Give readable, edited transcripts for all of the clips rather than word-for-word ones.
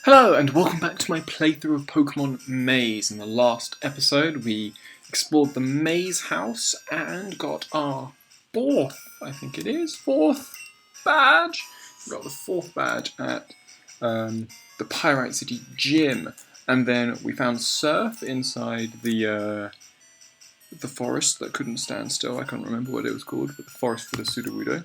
Hello and welcome back to my playthrough of Pokemon Maize. In the last episode we explored the Maize house and got our fourth badge. We got the fourth badge at the Pyrite City gym, and then we found Surf inside the forest that couldn't stand still. I can't remember what it was called, but the forest for the Sudowoodo.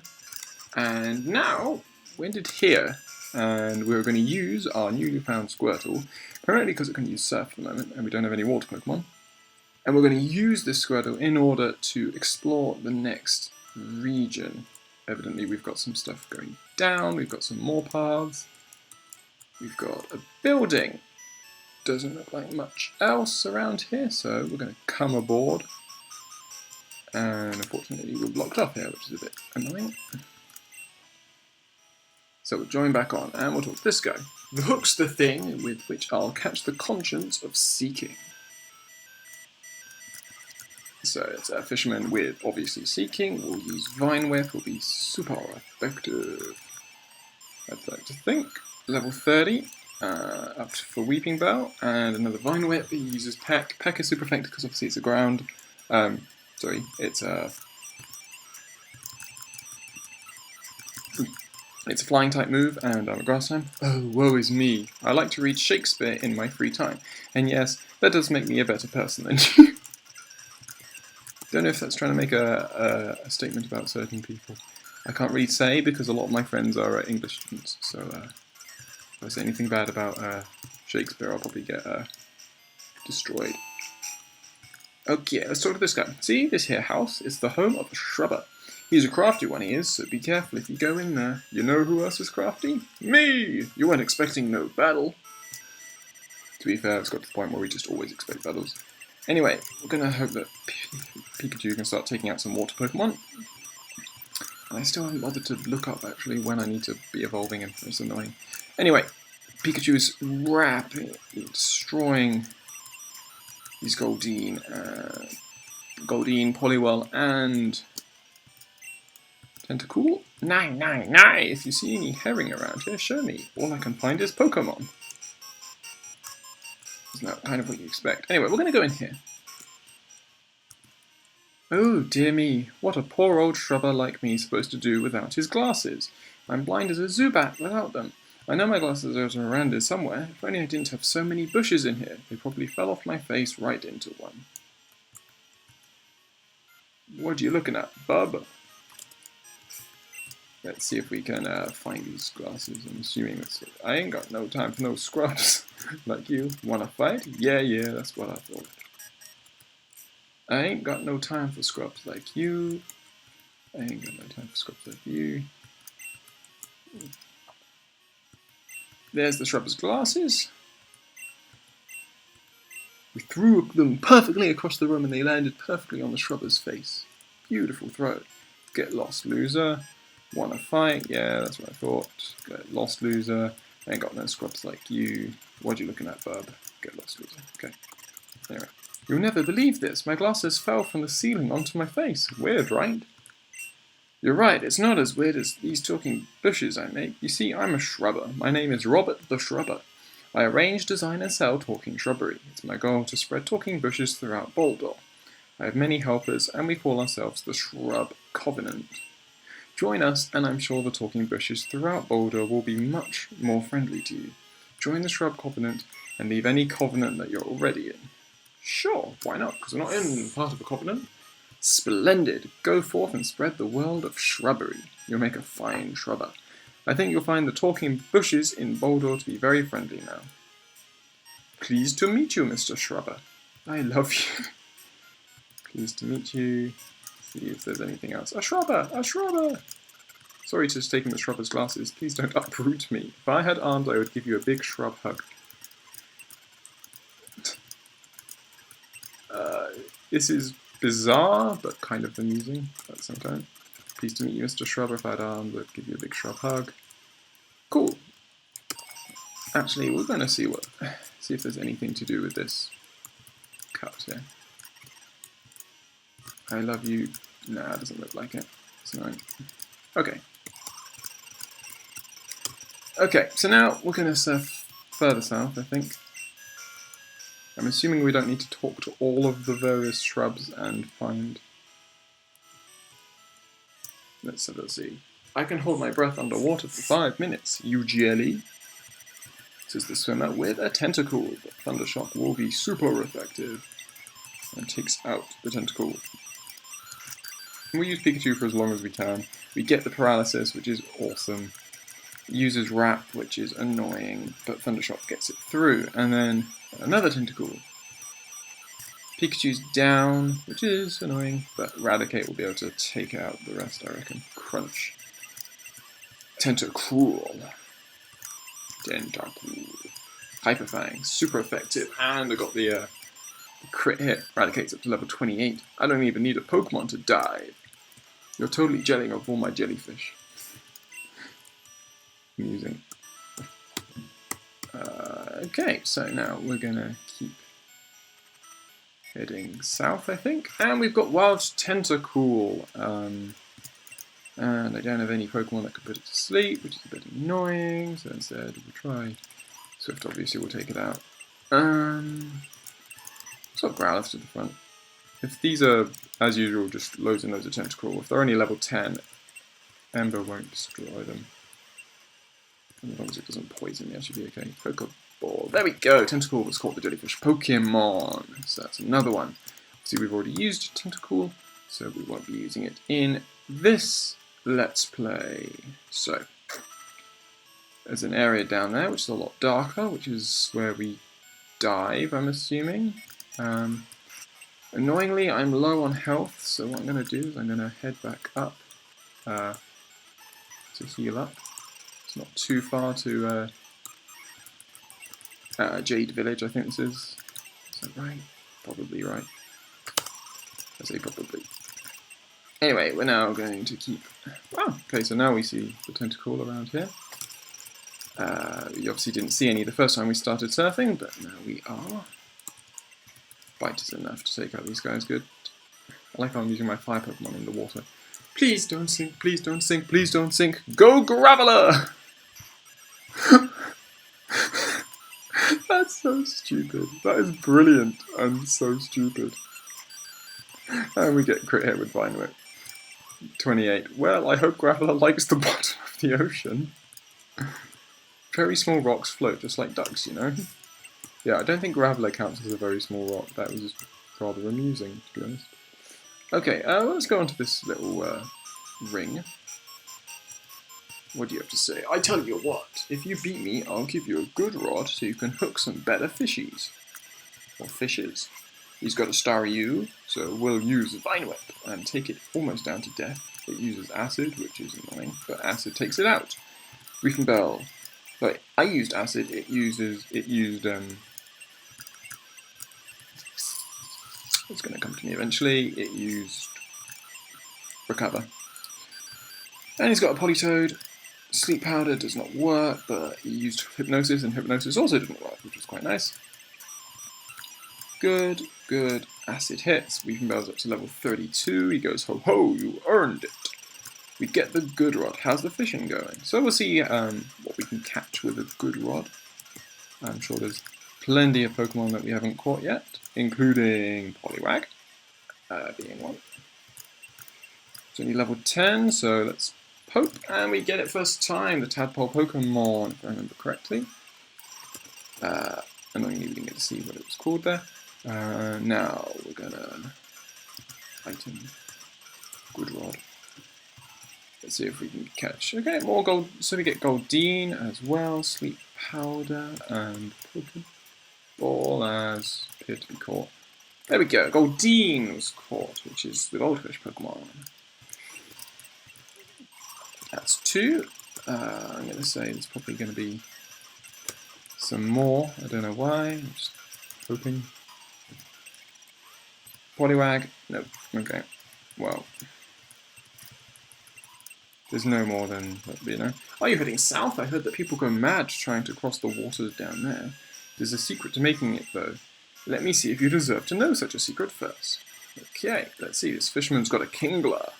And now we ended here. And we're going to use our newly found Squirtle, primarily because it can use Surf at the moment, and we don't have any water Pokemon. And we're going to use this Squirtle in order to explore the next region. Evidently we've got some stuff going down, we've got some more paths, we've got a building. Doesn't look like much else around here, so we're going to come aboard. And unfortunately we're blocked off here, which is a bit annoying. So we'll join back on, and we'll talk to this guy. The hook's the thing with which I'll catch the conscience of seeking. So it's a fisherman with obviously seeking. We'll use Vine Whip, will be super effective. I'd like to think. Level 30, up for Weeping Bell, and another Vine Whip. He uses Peck. Peck is super effective because obviously it's a ground. It's a flying type move, and I'm a grass type. Oh, woe is me. I like to read Shakespeare in my free time. And yes, that does make me a better person than you. Don't know if that's trying to make a statement about certain people. I can't really say because a lot of my friends are English students, so if I say anything bad about Shakespeare, I'll probably get destroyed. Okay, let's talk to this guy. See, this here house is the home of a shrubber. He's a crafty one, he is, so be careful if you go in there. You know who else is crafty? Me! You weren't expecting no battle. To be fair, it's got to the point where we just always expect battles. Anyway, we're going to hope that Pikachu can start taking out some water Pokemon. And I still haven't bothered to look up, actually, when I need to be evolving him. It's annoying. Anyway, Pikachu is rapidly destroying these Goldeen, Poliwell, and Tentacool? Nye. If you see any herring around here, show me. All I can find is Pokemon. Isn't that kind of what you expect? Anyway, we're going to go in here. Oh, dear me. What a poor old shrubber like me is supposed to do without his glasses. I'm blind as a Zubat without them. I know my glasses are around here somewhere. If only I didn't have so many bushes in here. They probably fell off my face right into one. What are you looking at, bub? Let's see if we can find these glasses. I'm assuming that's it. I ain't got no time for no scrubs like you. Wanna fight? Yeah, that's what I thought. I ain't got no time for scrubs like you. I ain't got no time for scrubs like you. There's the shrubber's glasses. We threw them perfectly across the room and they landed perfectly on the shrubber's face. Beautiful throw. Get lost, loser. Wanna fight? Yeah, that's what I thought. Get lost, loser. I ain't got no scrubs like you. What are you looking at, bub? Get lost, loser. Okay. Anyway. You'll never believe this. My glasses fell from the ceiling onto my face. Weird, right? You're right. It's not as weird as these talking bushes I make. You see, I'm a shrubber. My name is Robert the Shrubber. I arrange, design, and sell talking shrubbery. It's my goal to spread talking bushes throughout Boulder. I have many helpers, and we call ourselves the Shrub Covenant. Join us, and I'm sure the talking bushes throughout Boulder will be much more friendly to you. Join the Shrub Covenant, and leave any covenant that you're already in. Sure, why not? Because we're not in part of a covenant. Splendid! Go forth and spread the world of shrubbery. You'll make a fine shrubber. I think you'll find the talking bushes in Boulder to be very friendly now. Pleased to meet you, Mr. Shrubber. I love you. Pleased to meet you. See if there's anything else. A shrubber! A shrubber! Sorry to have taken the shrubber's glasses. Please don't uproot me. If I had arms, I would give you a big shrub hug. This is bizarre, but kind of amusing at the same time. Pleased to meet you, Mr. Shrubber. If I had arms, I'd give you a big shrub hug. Cool. Actually, we're going to see if there's anything to do with this cut here. I love you. Nah, it doesn't look like it. It's annoying. Okay. Okay, so now we're going to surf further south, I think. I'm assuming we don't need to talk to all of the various shrubs and find... Let's see. I can hold my breath underwater for 5 minutes, you jelly. Says the swimmer with a tentacle, but Thundershock will be super effective. And takes out the tentacle. And we use Pikachu for as long as we can. We get the paralysis, which is awesome. It uses Wrap, which is annoying, but Thundershock gets it through. And then another tentacle. Pikachu's down, which is annoying, but Raticate will be able to take out the rest, I reckon. Crunch. Tentacruel. Hyper Fang, super effective, and I got the crit hit. Raticate's up to level 28. I don't even need a Pokemon to dive. You're totally jellying off all my jellyfish. Amusing. Okay, so now we're gonna keep heading south, I think. And we've got Wild Tentacool. And I don't have any Pokemon that could put it to sleep, which is a bit annoying. So instead, we'll try Swift, obviously, will take it out. Sort of Growlithe to the front. If these are, as usual, just loads and loads of Tentacool, if they're only level 10, Ember won't destroy them. And as long as it doesn't poison me, I should be okay. Pokeball. There we go! Tentacool was caught the jellyfish Pokemon. So that's another one. See, we've already used Tentacool, so we won't be using it in this Let's Play. So, there's an area down there which is a lot darker, which is where we dive, I'm assuming. Annoyingly, I'm low on health, so what I'm going to do is I'm going to head back up to heal up. It's not too far to Jade Village, I think this is. Is that right? Probably right. I say probably. Anyway, we're now going to keep... Oh, okay, so now we see the Tentacool around here. We obviously didn't see any the first time we started surfing, but now we are. Bite is enough to take out these guys good. I like how I'm using my fire Pokemon in the water. Please don't sink, please don't sink, please don't sink. Go Graveler! That's so stupid. That is brilliant and so stupid. And we get crit hit with Vine Whip. 28. Well, I hope Graveler likes the bottom of the ocean. Very small rocks float just like ducks, you know? Yeah, I don't think Graveler counts as a very small rock. That was just rather amusing, to be honest. Okay, let's go on to this little ring. What do you have to say? I tell you what, if you beat me, I'll give you a good rod so you can hook some better fishies. Or fishes. He's got a Staryu, so we'll use Vine Whip and take it almost down to death. It uses Acid, which is annoying, but Acid takes it out. Reef and Bell. But I used Acid, it used it's going to come to me eventually. It used Recover. And he's got a Politoed. Sleep Powder does not work, but he used Hypnosis, and Hypnosis also didn't work, which was quite nice. Good, good. Acid hits. Weeping Bell's up to level 32. He goes, ho ho, you earned it. We get the good rod. How's the fishing going? So we'll see what we can catch with a good rod. I'm sure there's plenty of Pokemon that we haven't caught yet, including Poliwag being one. It's only level 10, so let's poke, and we get it first time, the Tadpole Pokemon, if I remember correctly. Annoyingly, we didn't get to see what it was called there. Now we're gonna item good rod. Let's see if we can catch. Okay, more gold. So we get Goldeen as well, Sleep Powder, and Pokeball as appeared to be caught. There we go. Goldeen was caught, which is the Goldfish Pokemon. That's 2. I'm going to say there's probably going to be some more. I don't know why. I'm just hoping. Poliwag. Nope. Okay. Well. There's no more than, you know. Are you heading south? I heard that people go mad trying to cross the waters down there. There's a secret to making it, though. Let me see if you deserve to know such a secret first. Okay, let's see. This fisherman's got a Kingler.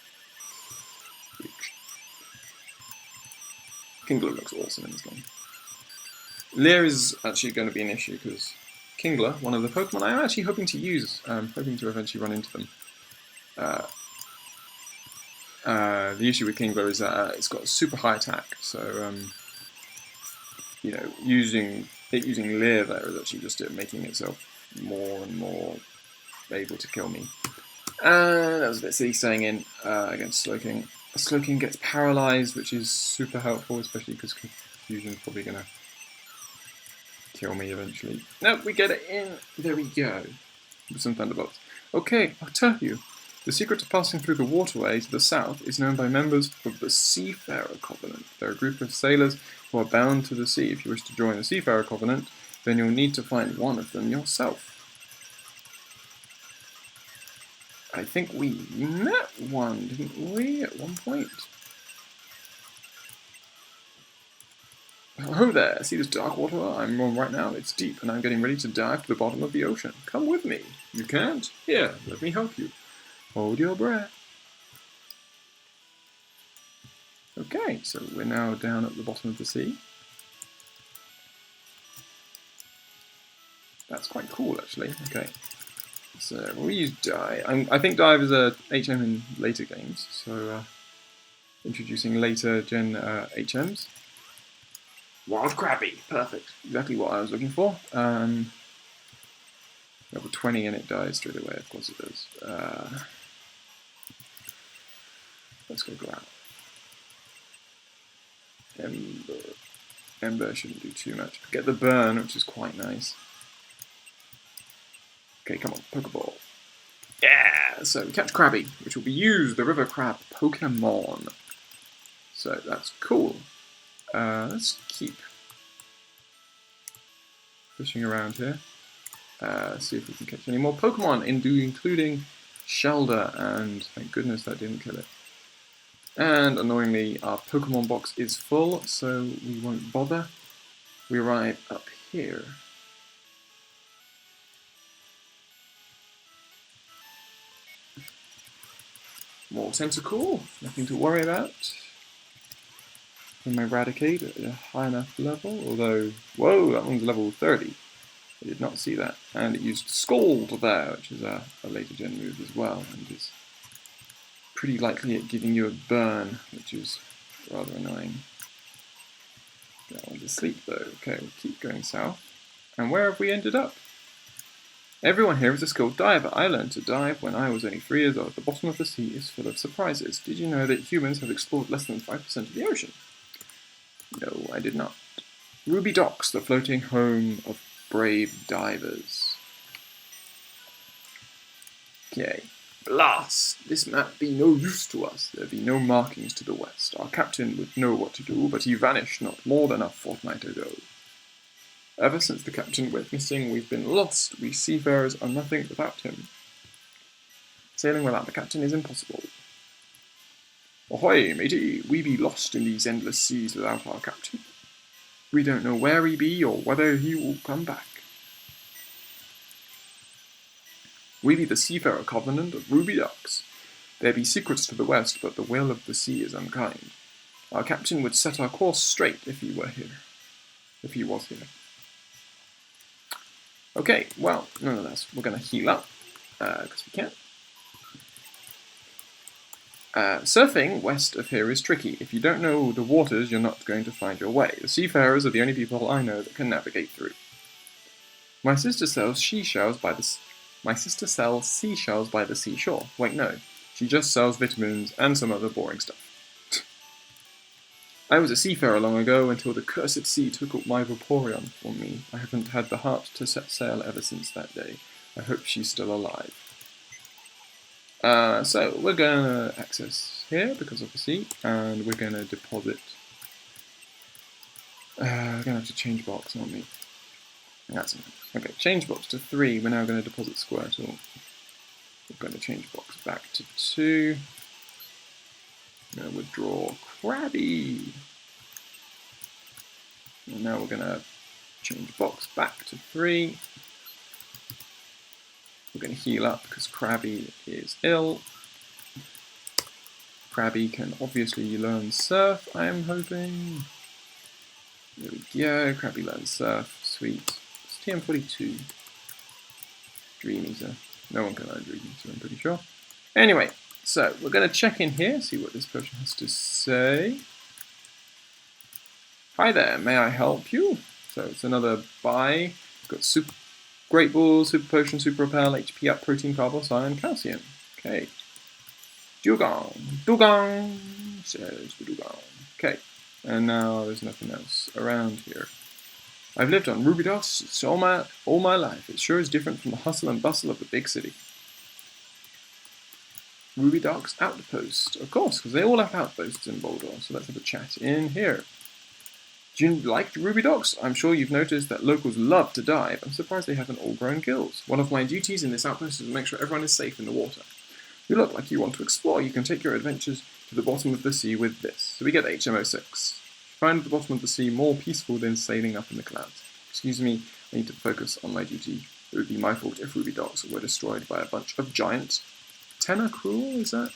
Kingler looks awesome in this game. Leer is actually going to be an issue because Kingler, one of the Pokemon I'm actually hoping to use, hoping to eventually run into them. The issue with Kingler is that it's got a super high attack, so you know, using Leer there is actually just making itself more and more able to kill me. That was a bit silly staying in against Slowking. Slowking gets paralyzed, which is super helpful, especially because Confusion's probably going to kill me eventually. Nope, we get it in. There we go. With some Thunderbolts. Okay, I'll tell you. The secret to passing through the waterway to the south is known by members of the Seafarer Covenant. They're a group of sailors who are bound to the sea. If you wish to join the Seafarer Covenant, then you'll need to find one of them yourself. I think we met one, didn't we, at one point? Oh there, see this dark water I'm on right now? It's deep, and I'm getting ready to dive to the bottom of the ocean. Come with me. You can't? Here, let me help you. Hold your breath. Okay, so we're now down at the bottom of the sea. That's quite cool, actually. Okay, so we'll use Dive. I think Dive is a HM in later games, so introducing later gen HMs. Wild Krabby, perfect. Exactly what I was looking for. Level 20 and it dies straight away, of course it does. Let's go ground. Ember shouldn't do too much. Get the burn, which is quite nice. Okay, come on, Pokeball. Yeah! So we catch Krabby, which will be used, the River Crab Pokemon. So that's cool. Let's keep fishing around here. See if we can catch any more Pokemon, including Shelder, and thank goodness that didn't kill it. And annoyingly, our Pokemon box is full, so we won't bother. We arrive up here. More Tentacool, nothing to worry about. And my Raticate at a high enough level, although, whoa, that one's level 30. I did not see that. And it used Scald there, which is a later gen move as well, and is pretty likely at giving you a burn, which is rather annoying. That one's asleep though. Okay, we'll keep going south. And where have we ended up? Everyone here is a skilled diver. I learned to dive when I was only 3 years old. The bottom of the sea is full of surprises. Did you know that humans have explored less than 5% of the ocean? No, I did not. Ruby Docks, the floating home of brave divers. Okay. Blast! This map be no use to us. There be no markings to the west. Our captain would know what to do, but he vanished not more than a fortnight ago. Ever since the captain went missing, we've been lost. We seafarers are nothing without him. Sailing without the captain is impossible. Ahoy, matey! We be lost in these endless seas without our captain. We don't know where he be or whether he will come back. We be the Seafarer Covenant of Ruby Docks. There be secrets to the west, but the will of the sea is unkind. Our captain would set our course straight if he were here. If he was here. Okay, well, nonetheless, we're going to heal up, because we can. Surfing west of here is tricky. If you don't know the waters, you're not going to find your way. The seafarers are the only people I know that can navigate through. My sister sells seashells by the seashore. Wait, no. She just sells vitamins and some other boring stuff. I was a seafarer long ago until the cursed sea took up my Vaporeon from me. I haven't had the heart to set sail ever since that day. I hope she's still alive. So we're going to access here because of the sea, and we're going to deposit. We're going to have to change box, aren't we? That's enough. Okay, change box to 3. We're now going to deposit Squirtle. We're going to change box back to 2. Now withdraw Krabby. And now we're going to change box back to 3. We're going to heal up because Krabby is ill. Krabby can obviously learn Surf, I am hoping. There we go. Krabby learns surf. Sweet. It's TM42. Dream Eater. No one can learn Dream Eater, I'm pretty sure. Anyway, so we're going to check in here, see what this person has to say. Hi there, may I help you? So it's another buy. Got super Great Ball, Super Potion, Super Repel, HP Up, Protein, Carbos, Iron, Calcium. Okay. Dugong. Dugong, says the Dugong. Okay. And now there's nothing else around here. I've lived on Ruby Docks all my life. It sure is different from the hustle and bustle of the big city. Ruby Docks Outpost. Of course, because they all have outposts in Boldor. So let's have a chat in here. Do you like Ruby Docks? I'm sure you've noticed that locals love to dive. I'm surprised they haven't all grown gills. One of my duties in this outpost is to make sure everyone is safe in the water. You look like you want to explore. You can take your adventures to the bottom of the sea with this. So we get HMO6. Find the bottom of the sea more peaceful than sailing up in the clouds. Excuse me, I need to focus on my duty. It would be my fault if Ruby Docks were destroyed by a bunch of giant Tentacruel, is that?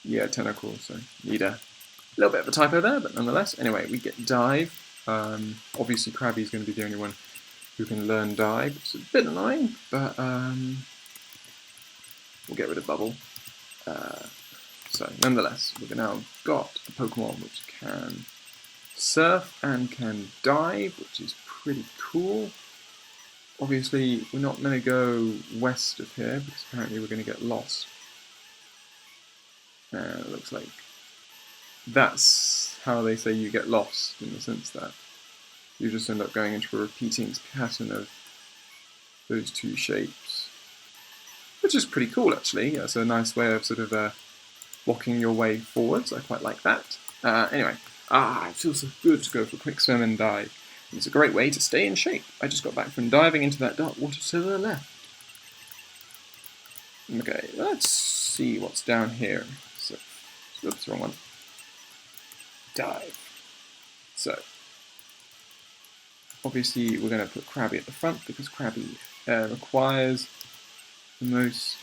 Yeah, Tentacruel, so need a little bit of a typo there, but nonetheless. Anyway, we get Dive. Obviously, Krabby is going to be the only one who can learn Dive. It's a bit annoying, but we'll get rid of Bubble. So, nonetheless, we've now got a Pokemon which can surf and can dive, which is pretty cool. Obviously, we're not going to go west of here, because apparently we're going to get lost. It looks like that's how they say you get lost, in the sense that you just end up going into a repeating pattern of those two shapes. Which is pretty cool, actually. It's a nice way of sort of blocking your way forwards. I quite like that. Anyway, it feels so good to go for a quick swim and dive. It's a great way to stay in shape. I just got back from diving into that dark water to the left. Okay, let's see what's down here. So, oops, the wrong one. Dive. So, obviously we're going to put Krabby at the front because Krabby requires the most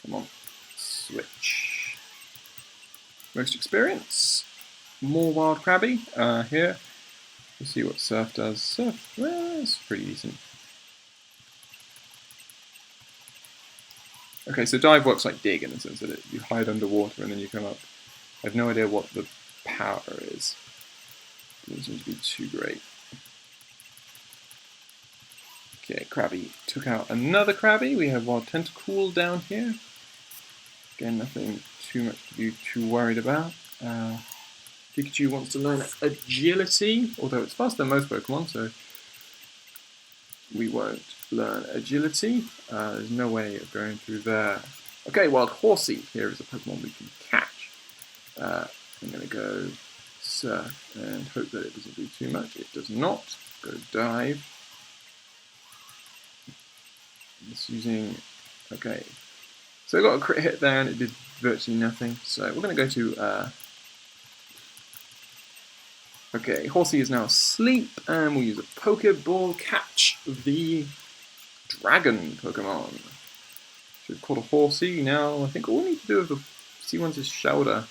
come on, switch. Most experience. More Wild Krabby here. We'll see what Surf does. Surf, well, it's pretty decent. Okay, so Dive works like Dig in the sense that you hide underwater and then you come up. I have no idea what the power is. It doesn't seem to be too great. Okay, Krabby took out another Krabby. We have Wild Tentacool down here. Again, nothing too much to be too worried about. Pikachu wants to learn Agility, although it's faster than most Pokemon, so we won't learn Agility. There's no way of going through there. Okay, Wild Horsey. Here is a Pokemon we can catch. I'm going to go Surf and hope that it doesn't do too much. It does not. Go Dive. It's using... Okay. So I got a crit hit there and it did virtually nothing. So we're going to go to... Okay, Horsey is now asleep, and we'll use a Pokeball catch the Dragon Pokemon. So we've caught a Horsey. Now I think all we need to do with the C1's is Shoulder.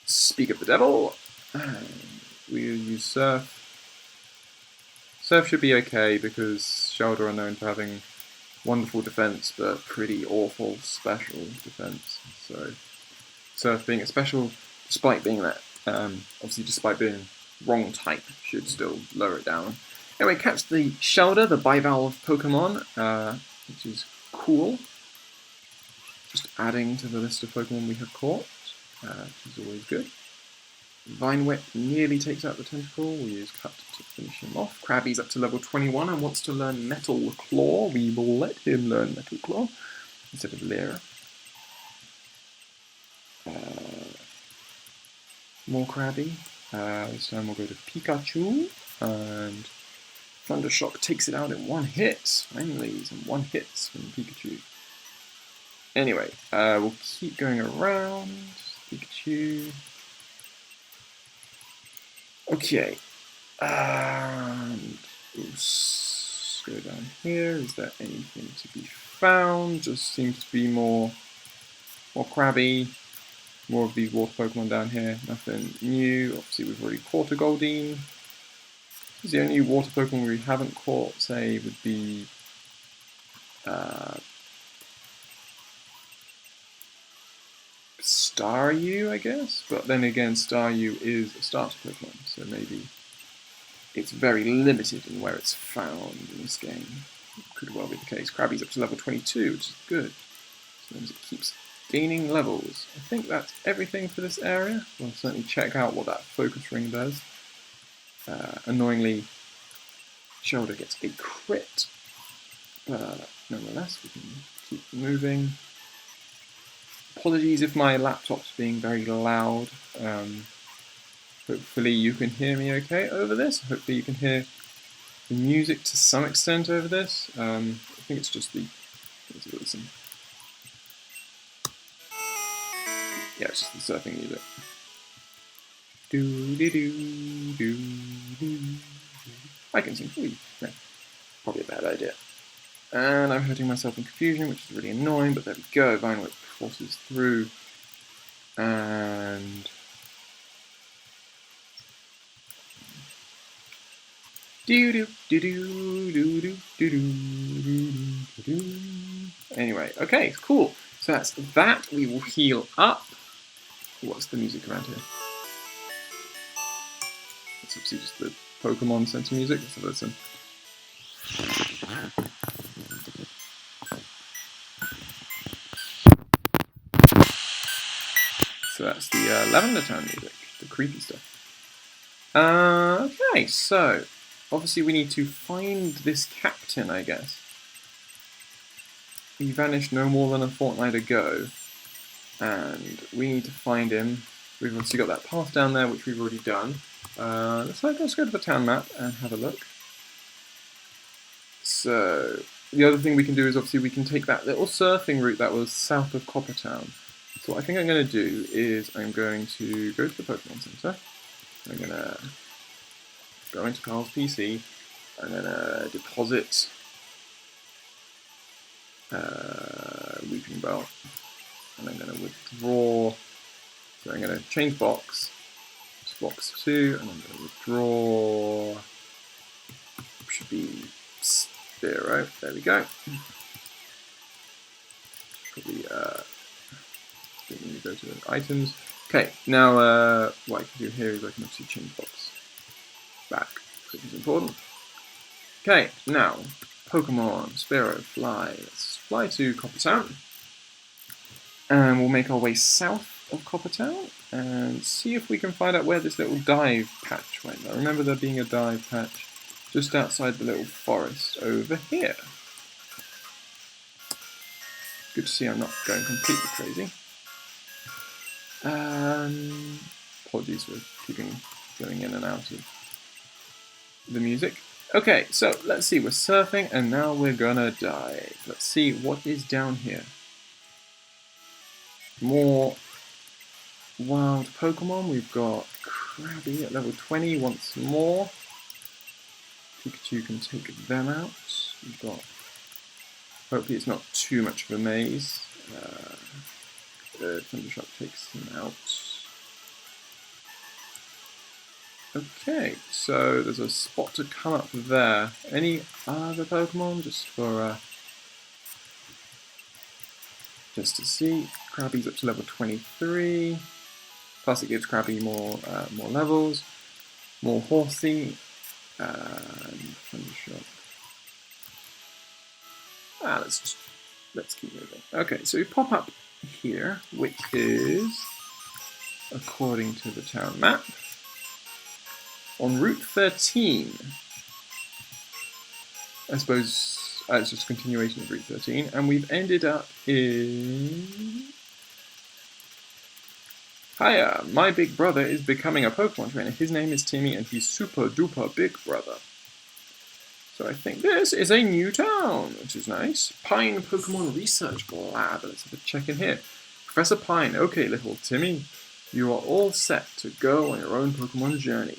Speak of the Devil. And we'll use Surf. Surf should be okay because Shoulder are known for having wonderful defense, but pretty awful special defense. So Surf being a special, despite being that. Obviously, despite being wrong type, should still lower it down. Anyway, catch the Shoulder, the bivalve Pokemon, which is cool. Just adding to the list of Pokemon we have caught, which is always good. Vine Whip nearly takes out the Tentacle. We'll use Cut to finish him off. Krabby's up to level 21 and wants to learn Metal Claw. We will let him learn Metal Claw instead of Lyra. More Krabby. This time we'll go to Pikachu, and Thundershock takes it out in one hit. Finally, some one hits from Pikachu. Anyway, we'll keep going around. Pikachu. Okay, and we'll go down here. Is there anything to be found? Just seems to be more more Krabby, more of these water Pokemon down here. Nothing new. Obviously, we've already caught a Goldeen. The only water Pokemon we haven't caught, say, would be Staryu, I guess. But then again, Staryu is a starter Pokemon, so maybe it's very limited in where it's found in this game. Could well be the case. Krabby's up to level 22, which is good. So it keeps gaining levels. I think that's everything for this area. We'll certainly check out what that focus ring does. Annoyingly, Shoulder gets a crit, but nonetheless we can keep moving. Apologies if my laptop's being very loud. Hopefully you can hear me okay over this. Hopefully you can hear the music to some extent over this. I think it's just the... Let's listen. Yeah, it's just the surfing music. I can sing for you. No, probably a bad idea. And I'm hurting myself in confusion, which is really annoying, but there we go. Vine Whip forces through. And... Anyway, okay, cool. So that's that. We will heal up. What's the music around here? It's obviously just the Pokemon Center music. Let's have a listen. So that's the Lavender Town music, the creepy stuff. Okay, so obviously we need to find this captain, I guess. He vanished no more than a fortnight ago, and we need to find him. We've obviously got that path down there, which we've already done. Let's go to the town map and have a look. So the other thing we can do is obviously we can take that little surfing route that was south of Coppertown. So what I think I'm going to do is I'm going to go to the Pokemon Center. I'm going to go into Carl's PC. I'm going to deposit Weeping Belt. And I'm going to withdraw. So I'm going to change box to box 2, and I'm going to withdraw. Should be 0. There we go. Probably we need to go to the items. Okay, now what I can do here is I can obviously change box back, which is important. Okay, now Pokemon, Spearow, fly. Let's fly to Coppertown. And we'll make our way south of Coppertown and see if we can find out where this little dive patch went. I remember there being a dive patch just outside the little forest over here. Good to see I'm not going completely crazy. Apologies for keeping going in and out of the music. Okay, so let's see, we're surfing and now we're gonna dive. Let's see what is down here. More wild Pokemon. We've got Krabby at level 20 once more. Pikachu can take them out. We've got, hopefully it's not too much of a maze. Thundershock takes them out. Okay, so there's a spot to come up there. Any other Pokemon just for just to see? Krabby's up to level 23. Plus it gives Krabby more levels. More Horsey. And Thundershock. Let's keep moving. Okay, so we pop up here, which is, according to the town map, on Route 13. I suppose it's just a continuation of Route 13, and we've ended up in... Hiya, my big brother is becoming a Pokemon trainer. His name is Timmy, and he's super duper big brother. So I think this is a new town, which is nice. Pine Pokemon Research Lab. Let's have a check in here. Professor Pine, okay, little Timmy. You are all set to go on your own Pokemon journey.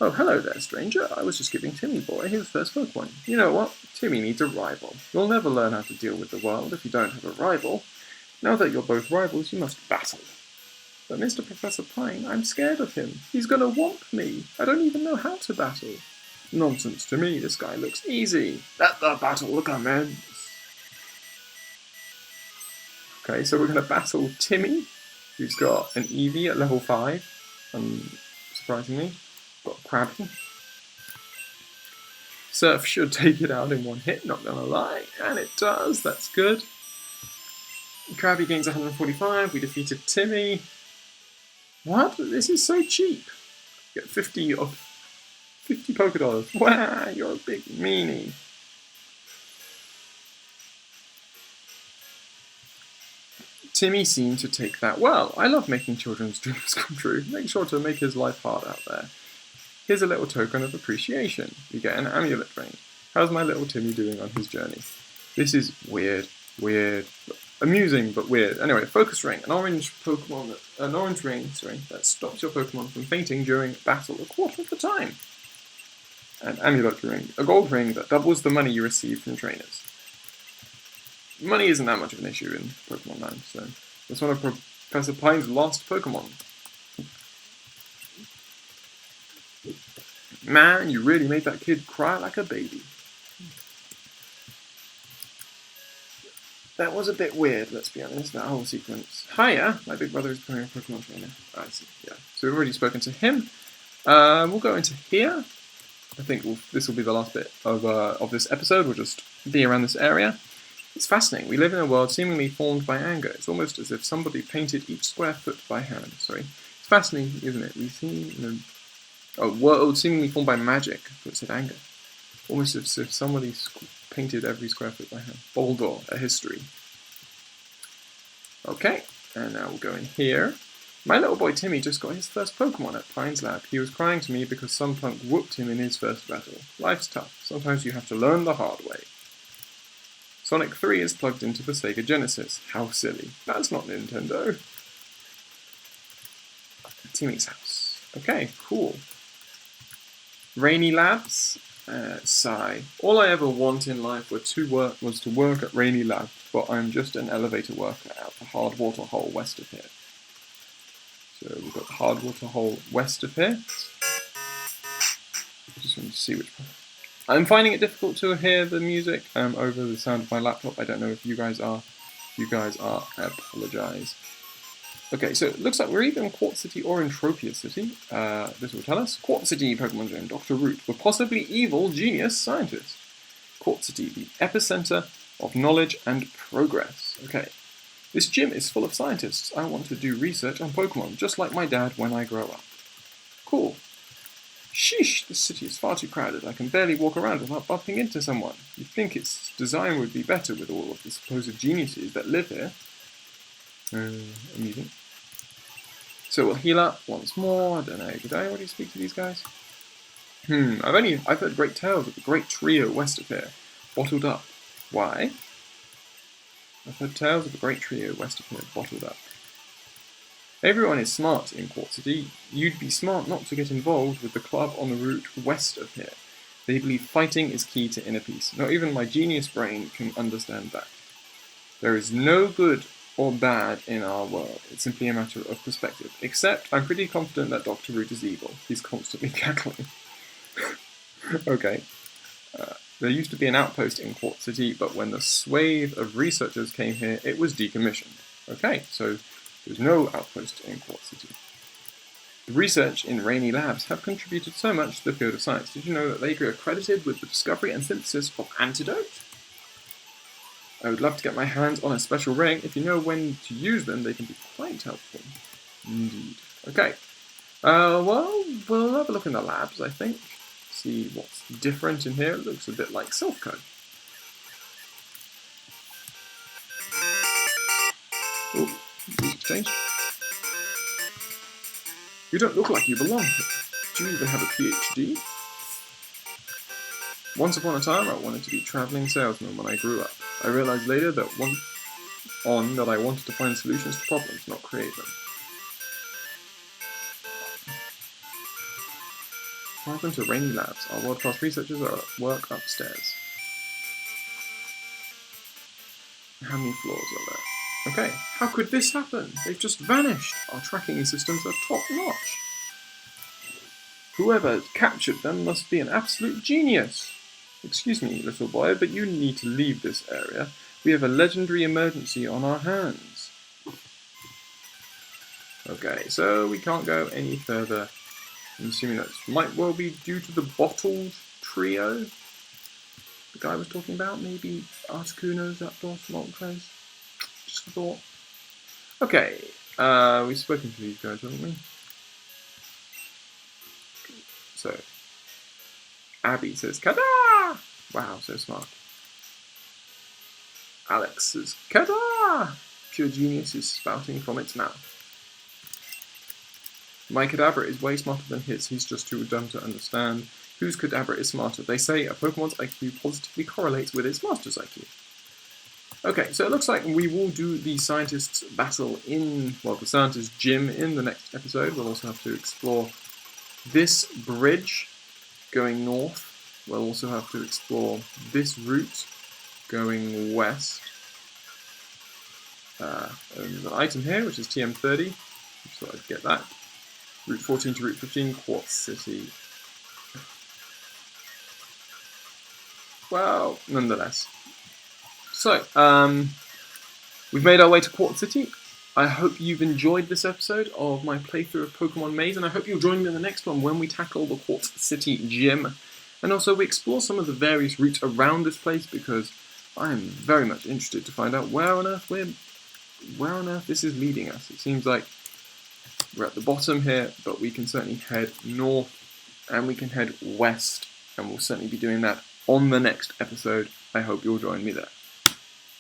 Oh, hello there, stranger. I was just giving Timmy boy his first Pokemon. You know what? Timmy needs a rival. You'll never learn how to deal with the world if you don't have a rival. Now that you're both rivals, you must battle. But Mr. Professor Pine, I'm scared of him. He's gonna whomp me. I don't even know how to battle. Nonsense to me, this guy looks easy. Let the battle commence. Okay, so we're gonna battle Timmy, who's got an Eevee at level 5. Surprisingly, got Krabby. Surf should take it out in one hit, not gonna lie. And it does, that's good. Krabby gains 145, we defeated Timmy. What? This is so cheap. Get 50 polka dollars. Wow, you're a big meanie. Timmy seemed to take that well. I love making children's dreams come true. Make sure to make his life hard out there. Here's a little token of appreciation. You get an amulet ring. How's my little Timmy doing on his journey? This is weird. Amusing, but weird. Anyway, focus ring. An orange ring, that stops your Pokemon from fainting during battle a quarter of the time. An amulet ring. A gold ring that doubles the money you receive from trainers. Money isn't that much of an issue in Pokemon Land, so it's one of Professor Pine's lost Pokemon. Man, you really made that kid cry like a baby. That was a bit weird, let's be honest, that whole sequence. Hiya, my big brother is becoming a Pokemon trainer. Oh, I see, yeah. So we've already spoken to him. We'll go into here. I think this will be the last bit of this episode. We'll just be around this area. It's fascinating. We live in a world seemingly formed by anger. It's almost as if somebody painted each square foot by hand. It's fascinating, isn't it? We see a world seemingly formed by magic, but it said anger. Almost as if somebody painted every square foot by hand. Boldor, a history. Okay, and now we'll go in here. My little boy Timmy just got his first Pokemon at Pine's lab. He was crying to me because some punk whooped him in his first battle. Life's tough. Sometimes you have to learn the hard way. Sonic 3 is plugged into the Sega Genesis. How silly. That's not Nintendo. Timmy's house. Okay, cool. Rainy Labs. Sigh. All I ever want in life was to work at Rainy Labs, but I'm just an elevator worker at the hard water hole west of here. So we've got the hard water hole west of here. Just want to see which one. I'm finding it difficult to hear the music over the sound of my laptop. I don't know if you guys are. If you guys are, I apologise. Okay, so it looks like we're either in Quartz City or in Tropia City. This will tell us. Quartz City, Pokemon Gym, Dr. Root, the possibly evil genius scientist. Quartz City, the epicenter of knowledge and progress. Okay, this gym is full of scientists. I want to do research on Pokemon, just like my dad when I grow up. Cool. Sheesh, this city is far too crowded. I can barely walk around without bumping into someone. You'd think its design would be better with all of the supposed geniuses that live here. Amusing. So we'll heal up once more. I don't know, did I already speak to these guys? I've heard great tales of the great trio west of here, bottled up. Why? I've heard tales of the great trio west of here, bottled up. Everyone is smart in Quartz City. You'd be smart not to get involved with the club on the route west of here. They believe fighting is key to inner peace. Not even my genius brain can understand that. There is no good or bad in our world. It's simply a matter of perspective. Except, I'm pretty confident that Dr. Root is evil. He's constantly cackling. Okay. There used to be an outpost in Quartz City, but when the swathe of researchers came here, it was decommissioned. Okay, so there's no outpost in Quartz City. The research in Rainy Labs have contributed so much to the field of science. Did you know that they are accredited with the discovery and synthesis of antidote? I would love to get my hands on a special ring. If you know when to use them, they can be quite helpful. Indeed. Okay. Well, we'll have a look in the labs, I think. See what's different in here. It looks a bit like Silphco. Oh, music changed. You don't look like you belong here. Do you even have a PhD? Once upon a time, I wanted to be a traveling salesman when I grew up. I realized later that I wanted to find solutions to problems, not create them. Welcome to Rainy Labs. Our world-class researchers are at work upstairs. How many floors are there? Okay, how could this happen? They've just vanished. Our tracking systems are top-notch. Whoever captured them must be an absolute genius. Excuse me, little boy, but you need to leave this area. We have a legendary emergency on our hands. Okay, so we can't go any further. I'm assuming that might well be due to the bottled trio the guy was talking about. Maybe Articuno's outdoor smoke trace. Just a thought. Okay, we've spoken to these guys, haven't we? So, Abby says, Kada! Wow, so smart. Alex says, Kada! Pure genius is spouting from its mouth. My Kadabra is way smarter than his, he's just too dumb to understand. Whose Kadabra is smarter? They say a Pokemon's IQ positively correlates with its master's IQ. Okay, so it looks like we will do the scientist's battle in, well, the scientist's gym in the next episode. We'll also have to explore this bridge going north. We'll also have to explore this route going west. There's an item here, which is TM30. So I'd get that. Route 14 to Route 15, Quartz City. Well, nonetheless. So, we've made our way to Quartz City. I hope you've enjoyed this episode of my playthrough of Pokemon Maze, and I hope you'll join me in the next one when we tackle the Quartz City gym. And also we explore some of the various routes around this place, because I am very much interested to find out where on earth this is leading us. It seems like we're at the bottom here, but we can certainly head north and we can head west, and we'll certainly be doing that on the next episode. I hope you'll join me there.